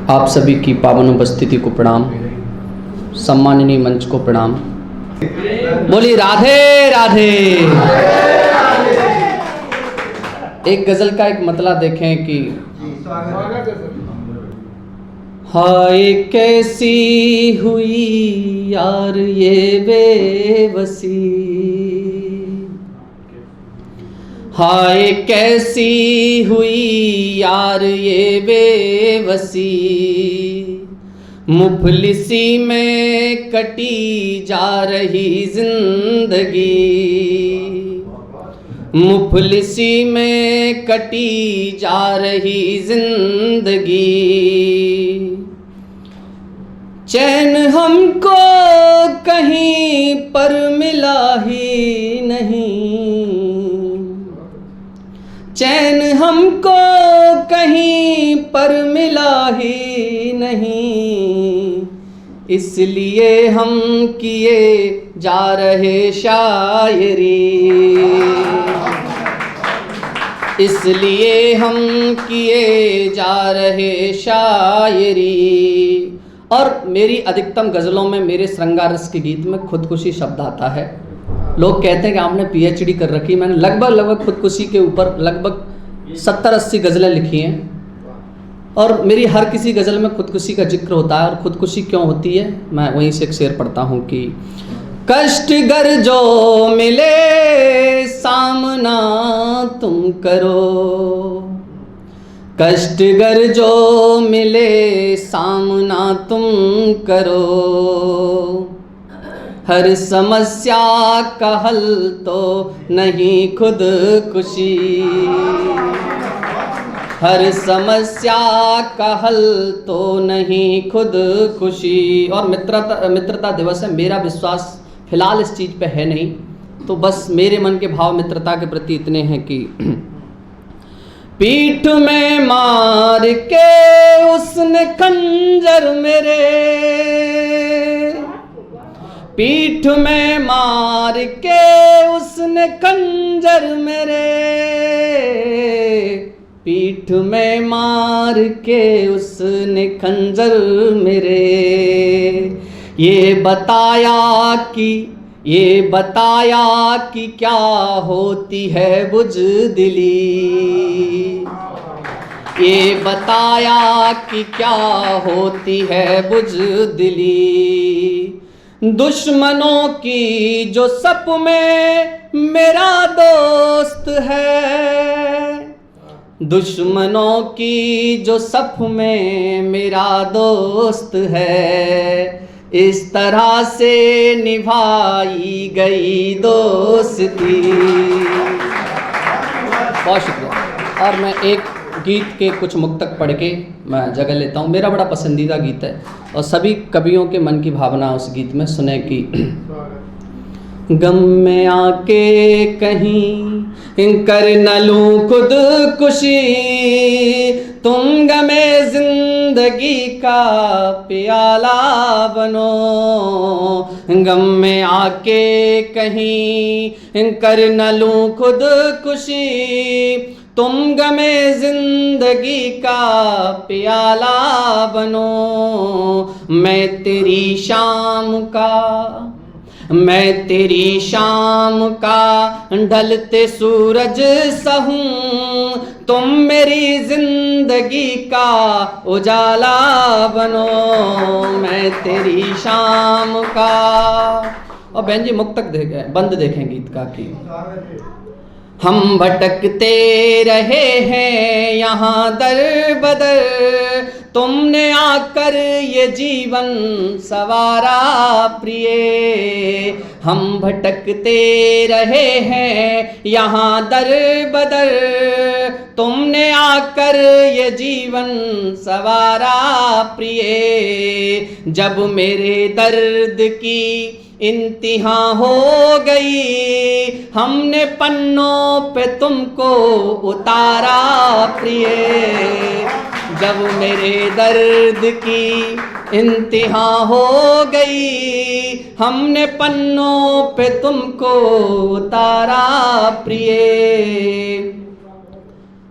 आप सभी की पावन उपस्थिति को प्रणाम, सम्माननीय मंच को प्रणाम। बोली राधे राधे। एक गजल का एक मतला देखें कि हाय कैसी हुई यार ये बेबसी, हाय कैसी हुई यार ये बेबसी, मुफलिसी में कटी जा रही जिंदगी, मुफलिसी में कटी जा रही जिंदगी। चैन हमको कहीं पर मिला ही नहीं, चैन हमको कहीं पर मिला ही नहीं, इसलिए हम किए जा रहे शायरी, इसलिए हम किए जा रहे शायरी। और मेरी अधिकतम गज़लों में, मेरे श्रृंगार रस के गीत में खुदकुशी शब्द आता है। लोग कहते हैं कि आपने पीएचडी कर रखी। मैंने लगभग खुदकुशी के ऊपर लगभग 70-80 गज़लें लिखी हैं, और मेरी हर किसी गज़ल में खुदकुशी का जिक्र होता है। और खुदकुशी क्यों होती है, मैं वहीं से एक शेर पढ़ता हूँ कि कष्ट गर जो मिले सामना तुम करो, कष्ट गर जो मिले सामना तुम करो, हर समस्या का हल तो नहीं खुदकुशी, हर समस्या का हल तो नहीं खुदकुशी। और मित्रता दिवस है। मेरा विश्वास फिलहाल इस चीज़ पे है नहीं, तो बस मेरे मन के भाव मित्रता के प्रति इतने हैं कि पीठ में मार के उसने खंजर मेरे, पीठ में मार के उसने खंजर मेरे, पीठ में मार के उसने खंजर मेरे, ये बताया कि क्या होती है बुज़दिली, ये बताया कि क्या होती है बुज़दिली। दुश्मनों की जो सप में मेरा दोस्त है, दुश्मनों की जो सफ में मेरा दोस्त है, इस तरह से निभाई गई दोस्ती। बहुत शुक्रिया। और मैं एक गीत के कुछ मुक्तक पढ़ के मैं जगह लेता हूँ। मेरा बड़ा पसंदीदा गीत है और सभी कवियों के मन की भावना उस गीत में सुने कि गम में आके कहीं कर न लूं खुदकुशी, तुम गमे जिंदगी का प्याला बनो, गम में आके कहीं कर न लूं खुदकुशी, तुम गमे जिंदगी का प्याला बनो, मैं तेरी शाम का ढलते सूरज सा हूँ, तुम मेरी जिंदगी का उजाला बनो, मैं तेरी शाम का। और बहन जी मुक्तक बंद देखें गीत का कि हम भटकते रहे हैं यहाँ दर बदर, तुमने आकर ये जीवन सवारा प्रिय, हम भटकते रहे हैं यहाँ दर बदर, तुमने आकर ये जीवन सवारा प्रिय, जब मेरे दर्द की इंतहा हो गई, हमने पन्नों पे तुमको उतारा प्रिय, जब मेरे दर्द की इंतहा हो गई, हमने पन्नों पे तुमको उतारा प्रिय।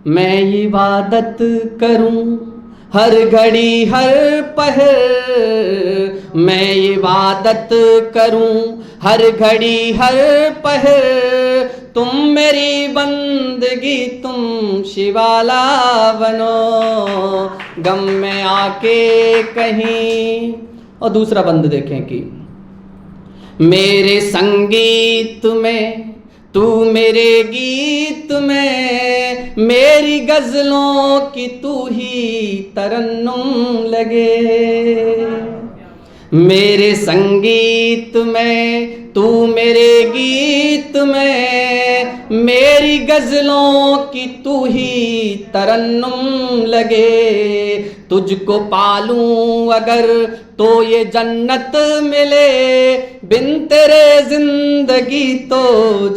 मैं इबादत करूं हर घड़ी हर पहर मैं इबादत करूं, हर घड़ी हर पहर तुम मेरी बंदगी तुम शिवाला बनो, गम में आके कहीं। और दूसरा बंद देखें कि मेरे संगीत में तू मेरे गीत में, मेरी गजलों की तू ही तरन्नुम लगे। मेरे संगीत में तू मेरे गीत में, मेरी गजलों की तू ही तरन्नुम लगे। तुझको पालूं अगर तो ये जन्नत मिले, बिन तेरे जिंदगी तो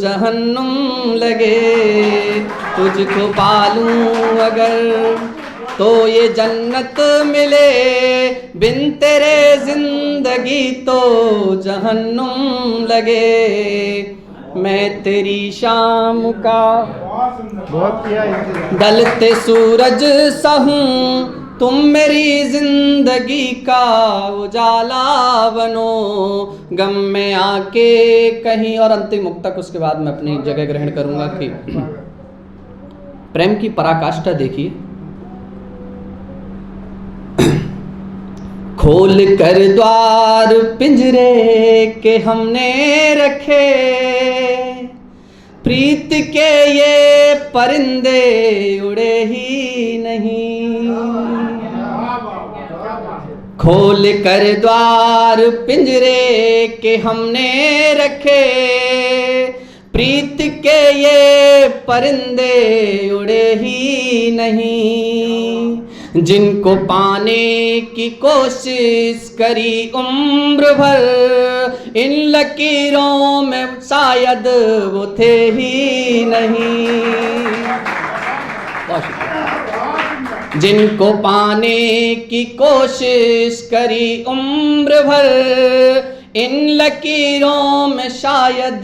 जहन्नुम लगे। तुझको पालूं अगर तो ये जन्नत मिले, बिन तेरे जिंदगी तो जहन्नुम लगे। मैं तेरी शाम का ढलते सूरज सा हूँ, तुम मेरी जिंदगी का उजाला बनो, गम में आके कहीं। और अंतिम मुक्तक उसके बाद मैं अपनी जगह ग्रहण करूंगा कि प्रेम की पराकाष्ठा देखिए। खोल कर द्वार पिंजरे के हमने रखे, प्रीत के ये परिंदे उड़े ही नहीं। खोल कर द्वार पिंजरे के हमने रखे, प्रीत के ये परिंदे उड़े ही नहीं। जिनको पाने की कोशिश करी उम्र भर, इन लकीरों में शायद वो थे ही नहीं। जिनको पाने की कोशिश करी उम्र भर, इन लकीरों में शायद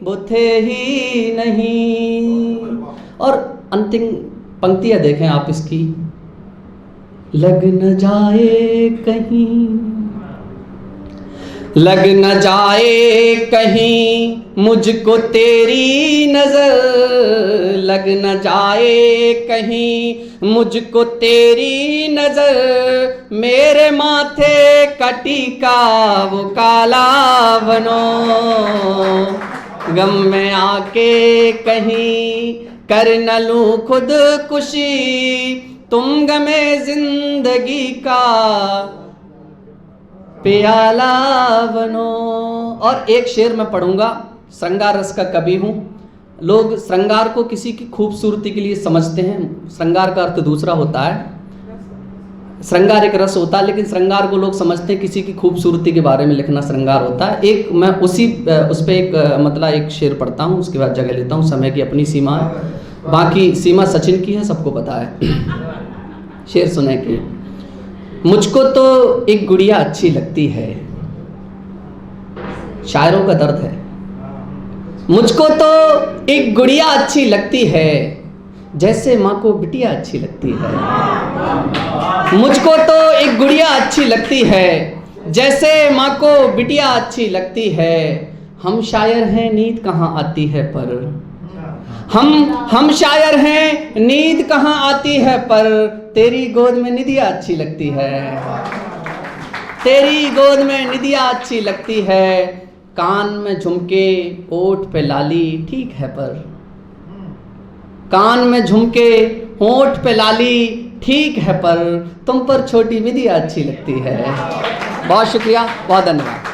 वो थे ही नहीं। और अंतिम पंक्तियां देखें आप इसकी। लग न जाए कहीं, लग न जाए कहीं मुझको तेरी नजर, लग न जाए कहीं मुझको तेरी नजर, मेरे माथे का टीका वो काला बनो, गम में आके कहीं कर न लूं खुदकुशी, तुम गमे जिंदगी का प्याला बनो। और एक शेर मैं पढ़ूंगा। श्रृंगार रस का कवि हूँ। लोग श्रृंगार को किसी की खूबसूरती के लिए समझते हैं, श्रृंगार का अर्थ दूसरा होता है। श्रृंगार एक रस होता है, लेकिन श्रृंगार को लोग समझते हैं किसी की खूबसूरती के बारे में लिखना श्रृंगार होता है। एक मैं उस पर एक शेर पढ़ता हूँ, उसके बाद जगह लेता हूँ। समय की अपनी सीमा है, बाकी सीमा सचिन की है, सबको पता है। शेर सुने कि मुझको तो एक गुड़िया अच्छी लगती है, शायरों का दर्द है। मुझको तो एक गुड़िया अच्छी लगती है, जैसे माँ को बिटिया अच्छी लगती है। मुझको तो एक गुड़िया अच्छी लगती है, जैसे माँ को बिटिया अच्छी लगती है। हम शायर हैं नींद कहाँ आती है पर, हम शायर हैं नींद कहाँ आती है पर, तेरी गोद में निदिया अच्छी लगती है, तेरी गोद में निदिया अच्छी लगती है। कान में झुमके होठ पे लाली ठीक है पर, कान में झुमके होठ पे लाली ठीक है पर, तुम पर छोटी विदिया अच्छी लगती है। बहुत शुक्रिया, बहुत धन्यवाद।